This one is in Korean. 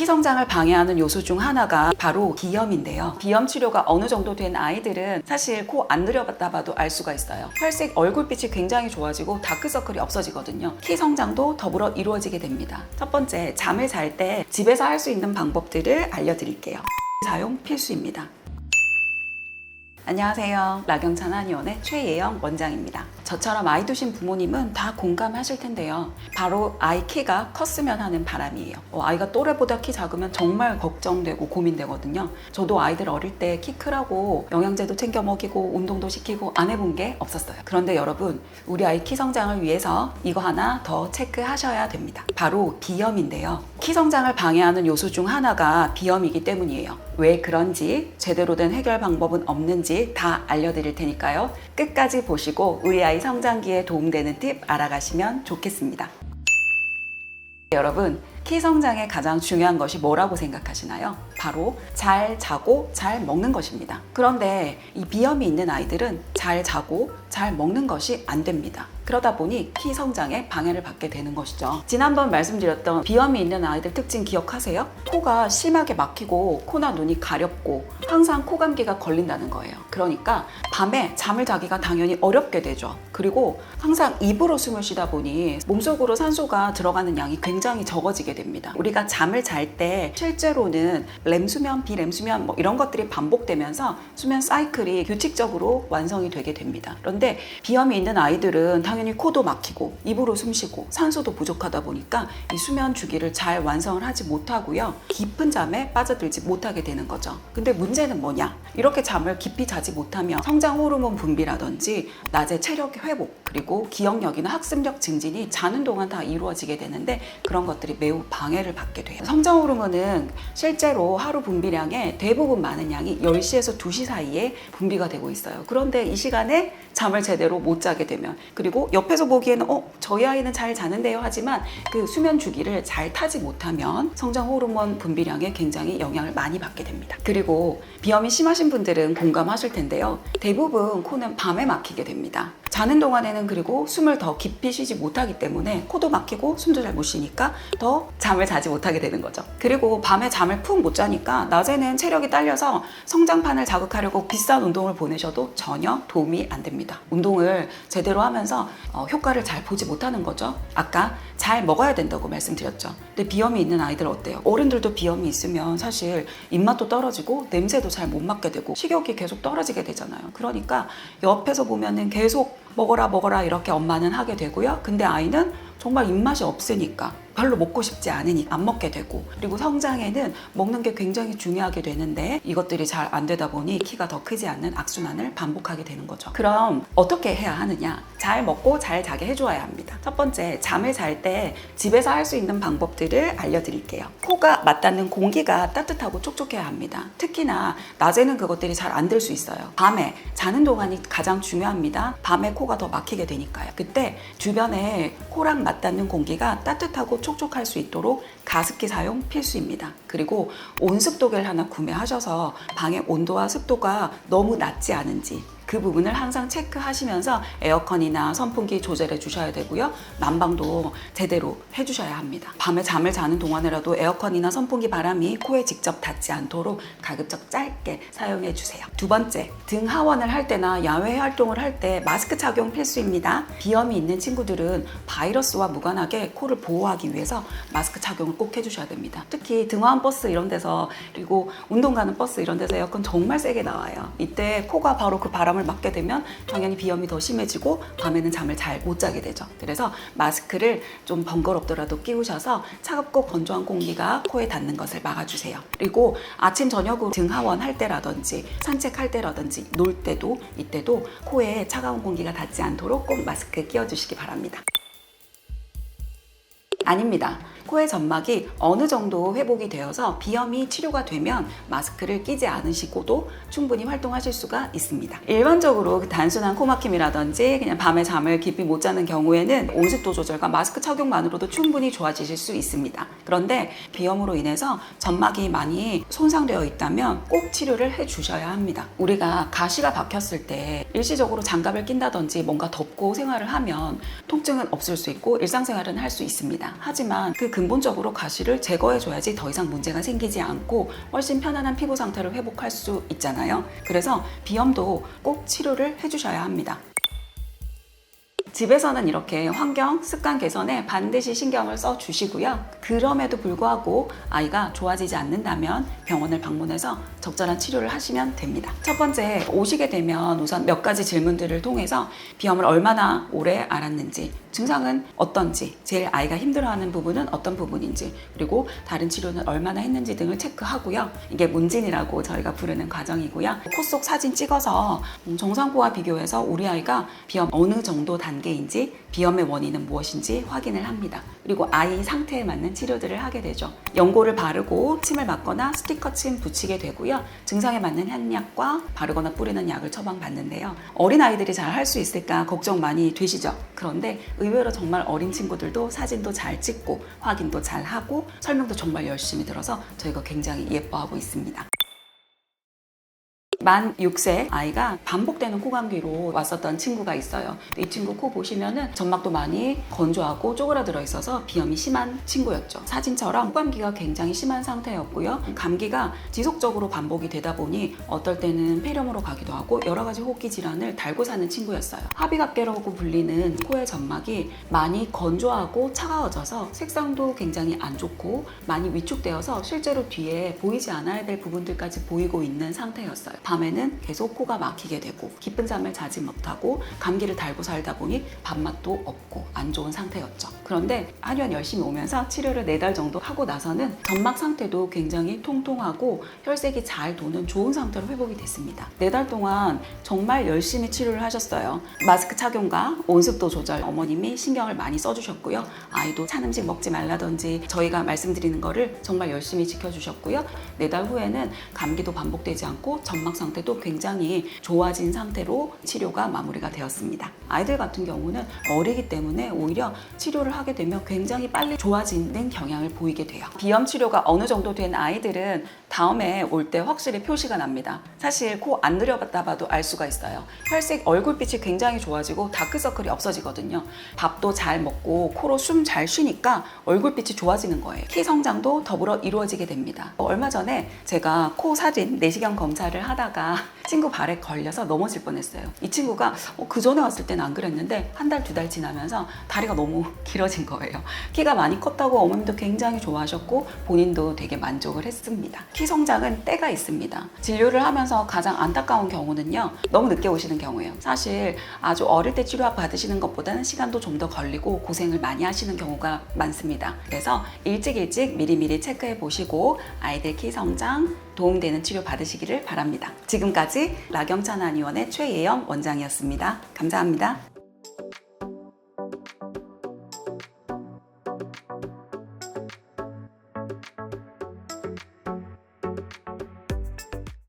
키 성장을 방해하는 요소 중 하나가 바로 비염인데요. 비염 치료가 어느 정도 된 아이들은 사실 코 안 들여다 봐도 알 수가 있어요. 혈색, 얼굴빛이 굉장히 좋아지고 다크서클이 없어지거든요. 키 성장도 더불어 이루어지게 됩니다. 첫 번째, 잠을 잘 때 집에서 할 수 있는 방법들을 알려드릴게요. 사용 필수입니다. 안녕하세요. 라경찬 한의원의 최예영 원장입니다. 저처럼 아이 두신 부모님은 다 공감하실 텐데요. 바로 아이 키가 컸으면 하는 바람이에요. 아이가 또래보다 키 작으면 정말 걱정되고 고민되거든요. 저도 아이들 어릴 때 키 크라고 영양제도 챙겨 먹이고 운동도 시키고 안 해본 게 없었어요. 그런데 여러분, 우리 아이 키 성장을 위해서 이거 하나 더 체크하셔야 됩니다. 바로 비염인데요. 키 성장을 방해하는 요소 중 하나가 비염이기 때문이에요. 왜 그런지, 제대로 된 해결 방법은 없는지 다 알려드릴 테니까요. 끝까지 보시고 우리 아이 성장기에 도움되는 팁 알아가시면 좋겠습니다. 여러분, 키 성장에 가장 중요한 것이 뭐라고 생각하시나요? 바로 잘 자고 잘 먹는 것입니다. 그런데 이 비염이 있는 아이들은 잘 자고 잘 먹는 것이 안 됩니다. 그러다 보니 키 성장에 방해를 받게 되는 것이죠. 지난번 말씀드렸던 비염이 있는 아이들 특징 기억하세요? 코가 심하게 막히고 코나 눈이 가렵고 항상 코감기가 걸린다는 거예요. 그러니까 밤에 잠을 자기가 당연히 어렵게 되죠. 그리고 항상 입으로 숨을 쉬다 보니 몸속으로 산소가 들어가는 양이 굉장히 적어지게 됩니다. 우리가 잠을 잘 때 실제로는 렘수면, 비렘수면 이런 것들이 반복되면서 수면 사이클이 규칙적으로 완성이 되게 됩니다. 그런데 비염이 있는 아이들은 당연히 코도 막히고 입으로 숨쉬고 산소도 부족하다 보니까 이 수면 주기를 잘 완성을 하지 못하고요. 깊은 잠에 빠져들지 못하게 되는 거죠. 근데 문제는 뭐냐? 이렇게 잠을 깊이 자지 못하면 성장 호르몬 분비라든지 낮에 체력 회복, 그리고 기억력이나 학습력 증진이 자는 동안 다 이루어지게 되는데 그런 것들이 매우 방해를 받게 돼요. 성장 호르몬은 실제로 하루 분비량의 대부분 많은 양이 10시에서 2시 사이에 분비가 되고 있어요. 그런데 이 시간에 잠을 제대로 못 자게 되면, 그리고 옆에서 보기에는 저희 아이는 잘 자는데요 하지만 그 수면 주기를 잘 타지 못하면 성장 호르몬 분비량에 굉장히 영향을 많이 받게 됩니다. 그리고 비염이 심하신 분들은 공감하실 텐데요. 대부분 코는 밤에 막히게 됩니다. 자는 동안에는 그리고 숨을 더 깊이 쉬지 못하기 때문에 코도 막히고 숨도 잘 못 쉬니까 더 잠을 자지 못하게 되는 거죠. 그리고 밤에 잠을 푹 못 자니까 낮에는 체력이 딸려서 성장판을 자극하려고 비싼 운동을 보내셔도 전혀 도움이 안 됩니다. 운동을 제대로 하면서 효과를 잘 보지 못하는 거죠. 아까 잘 먹어야 된다고 말씀드렸죠. 근데 비염이 있는 아이들 어때요? 어른들도 비염이 있으면 사실 입맛도 떨어지고 냄새도 잘 못 맡게 되고 식욕이 계속 떨어지게 되잖아요. 그러니까 옆에서 보면은 계속 먹어라 이렇게 엄마는 하게 되고요. 근데 아이는 정말 입맛이 없으니까 별로 먹고 싶지 않으니까 안 먹게 되고, 그리고 성장에는 먹는 게 굉장히 중요하게 되는데 이것들이 잘 안 되다 보니 키가 더 크지 않는 악순환을 반복하게 되는 거죠. 그럼 어떻게 해야 하느냐? 잘 먹고 잘 자게 해줘야 합니다. 첫 번째, 잠을 잘 때 집에서 할 수 있는 방법들을 알려드릴게요. 코가 맞닿는 공기가 따뜻하고 촉촉해야 합니다. 특히나 낮에는 그것들이 잘 안 될 수 있어요. 밤에 자는 동안이 가장 중요합니다. 밤에 코가 더 막히게 되니까요. 그때 주변에 코랑 맞닿는 공기가 따뜻하고 촉촉할 수 있도록 가습기 사용 필수입니다. 그리고 온습도계를 하나 구매하셔서 방의 온도와 습도가 너무 낮지 않은지 그 부분을 항상 체크하시면서 에어컨이나 선풍기 조절해 주셔야 되고요. 난방도 제대로 해주셔야 합니다. 밤에 잠을 자는 동안이라도 에어컨이나 선풍기 바람이 코에 직접 닿지 않도록 가급적 짧게 사용해 주세요. 두 번째, 등 하원을 할 때나 야외 활동을 할 때 마스크 착용 필수입니다. 비염이 있는 친구들은 바이러스와 무관하게 코를 보호하기 위해서 마스크 착용을 꼭 해주셔야 됩니다. 특히 등하원 버스 이런 데서, 그리고 운동 가는 버스 이런 데서 에어컨 정말 세게 나와요. 이때 코가 바로 그 바람을 맞게 되면 당연히 비염이 더 심해지고 밤에는 잠을 잘 못 자게 되죠. 그래서 마스크를 좀 번거롭더라도 끼우셔서 차갑고 건조한 공기가 코에 닿는 것을 막아주세요. 그리고 아침 저녁으로 등하원 할 때라든지 산책할 때라든지 놀 때도 이때도 코에 차가운 공기가 닿지 않도록 꼭 마스크 끼워주시기 바랍니다. 아닙니다. 코의 점막이 어느 정도 회복이 되어서 비염이 치료가 되면 마스크를 끼지 않으시고도 충분히 활동하실 수가 있습니다. 일반적으로 단순한 코막힘이라든지 그냥 밤에 잠을 깊이 못 자는 경우에는 온습도 조절과 마스크 착용만으로도 충분히 좋아지실 수 있습니다. 그런데 비염으로 인해서 점막이 많이 손상되어 있다면 꼭 치료를 해 주셔야 합니다. 우리가 가시가 박혔을 때 일시적으로 장갑을 낀다든지 뭔가 덮고 생활을 하면 통증은 없을 수 있고 일상생활은 할 수 있습니다. 하지만 그 아주 근본적으로 가시를 제거해줘야지 더 이상 문제가 생기지 않고 훨씬 편안한 피부 상태를 회복할 수 있잖아요. 그래서 비염도 꼭 치료를 해주셔야 합니다. 집에서는 이렇게 환경, 습관 개선에 반드시 신경을 써 주시고요. 그럼에도 불구하고 아이가 좋아지지 않는다면 병원을 방문해서 적절한 치료를 하시면 됩니다. 첫 번째, 오시게 되면 우선 몇 가지 질문들을 통해서 비염을 얼마나 오래 앓았는지, 증상은 어떤지, 제일 아이가 힘들어하는 부분은 어떤 부분인지, 그리고 다른 치료는 얼마나 했는지 등을 체크하고요. 이게 문진이라고 저희가 부르는 과정이고요. 코 속 사진 찍어서 정상코와 비교해서 우리 아이가 비염 어느 정도 단계인지, 비염의 원인은 무엇인지 확인을 합니다. 그리고 아이 상태에 맞는 치료들을 하게 되죠. 연고를 바르고 침을 맞거나 스티커 침 붙이게 되고요. 증상에 맞는 한약과 바르거나 뿌리는 약을 처방받는데요. 어린아이들이 잘 할 수 있을까 걱정 많이 되시죠? 그런데 의외로 정말 어린 친구들도 사진도 잘 찍고 확인도 잘 하고 설명도 정말 열심히 들어서 저희가 굉장히 예뻐하고 있습니다. 만 6세 아이가 반복되는 코감기로 왔었던 친구가 있어요. 이 친구 코 보시면은 점막도 많이 건조하고 쪼그라들어 있어서 비염이 심한 친구였죠. 사진처럼 코감기가 굉장히 심한 상태였고요. 감기가 지속적으로 반복이 되다 보니 어떨 때는 폐렴으로 가기도 하고 여러 가지 호흡기 질환을 달고 사는 친구였어요. 하비각계라고 불리는 코의 점막이 많이 건조하고 차가워져서 색상도 굉장히 안 좋고 많이 위축되어서 실제로 뒤에 보이지 않아야 될 부분들까지 보이고 있는 상태였어요. 밤에는 계속 코가 막히게 되고 깊은 잠을 자지 못하고 감기를 달고 살다 보니 밥맛도 없고 안 좋은 상태였죠. 그런데 한의원 열심히 오면서 치료를 4달 정도 하고 나서는 점막 상태도 굉장히 통통하고 혈색이 잘 도는 좋은 상태로 회복이 됐습니다. 4달 동안 정말 열심히 치료를 하셨어요. 마스크 착용과 온습도 조절 어머님이 신경을 많이 써주셨고요. 아이도 찬 음식 먹지 말라든지 저희가 말씀드리는 거를 정말 열심히 지켜주셨고요. 4달 후에는 감기도 반복되지 않고 점막 상태도 굉장히 좋아진 상태로 치료가 마무리가 되었습니다. 아이들 같은 경우는 어리기 때문에 오히려 치료를 하게 되면 굉장히 빨리 좋아지는 경향을 보이게 돼요. 비염 치료가 어느 정도 된 아이들은 다음에 올 때 확실히 표시가 납니다. 사실 코 안 들여봤다 봐도 알 수가 있어요. 혈색, 얼굴빛이 굉장히 좋아지고 다크서클이 없어지거든요. 밥도 잘 먹고 코로 숨 잘 쉬니까 얼굴빛이 좋아지는 거예요. 키 성장도 더불어 이루어지게 됩니다. 얼마 전에 제가 코 사진 내시경 검사를 하다가 친구 발에 걸려서 넘어질 뻔했어요. 이 친구가 그 전에 왔을 때는 안 그랬는데 한 달, 2달 지나면서 다리가 너무 길어진 거예요. 키가 많이 컸다고 어머님도 굉장히 좋아하셨고 본인도 되게 만족을 했습니다. 키 성장은 때가 있습니다. 진료를 하면서 가장 안타까운 경우는요, 너무 늦게 오시는 경우예요. 사실 아주 어릴 때 치료 받으시는 것보다는 시간도 좀 더 걸리고 고생을 많이 하시는 경우가 많습니다. 그래서 일찍 미리미리 체크해 보시고 아이들 키 성장 도움되는 치료 받으시기를 바랍니다. 지금까지 라경찬 한의원의 최예영 원장이었습니다. 감사합니다.